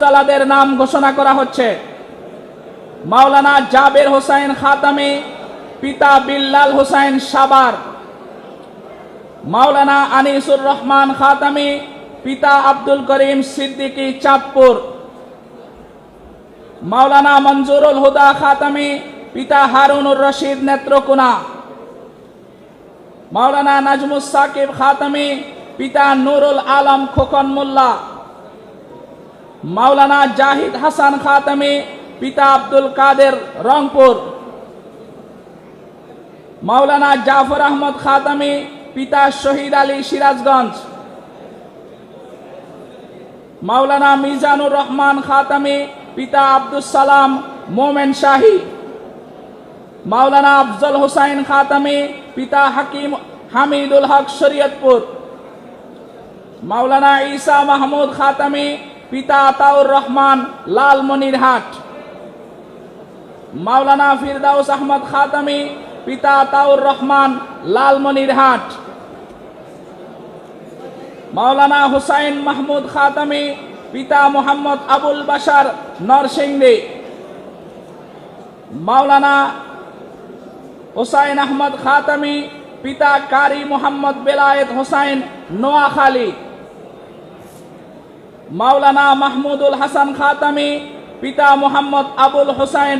তালাদের নাম ঘোষণা করা হচ্ছে। মাওলানা জাবের হোসাইন খাতামি, পিতা বিল্লাল হোসাইন সাবার। মাওলানা আনিসুর রহমান খাতামি, পিতা আব্দুল করিম সিদ্দিকী চাঁদপুর। মাওলানা মঞ্জুরুল হুদা খাতামি, পিতা হারুনুর রশিদ নেত্রকোনা। মাওলানা নাজমুস সাকিব খাতামি, পিতা নুরুল আলম খোকন মোল্লা। মাওলানা জাহিদ হাসান খাতামি, পিতা আব্দুল কাদের রংপুর। মাওলানা জাফর আহমদ খাতামি, পিতা শহীদ আলী সিরাজগঞ্জ। মাওলানা মিজানুর রহমান খাতামি, পিতা আব্দুল সালাম মোমেন শাহী। মাওলানা আফজল হুসাইন খাতামি, পিতা হাকিম হামিদুল হক শরীয়তপুর। মাওলানা ঈসা মাহমুদ খাতামি, পিতা আতাউর রহমান লালমনিরহাট। মাওলানা ফিরদাউস আহমদ খাতামি, পিতা আতাউর রহমান লালমনিরহাট। মাওলানা হুসাইন মাহমুদ খাতামি, পিতা মোহাম্মদ আবুল বাশার নরসিংদী। মাওলানা হুসাইন আহমদ খাতামি, পিতা কারি মোহাম্মদ বেলায়েত হোসাইন নোয়াখালী। মাওলানা মাহমুদুল হাসান খাতামি, পিতা মোহাম্মদ আবুল হোসাইন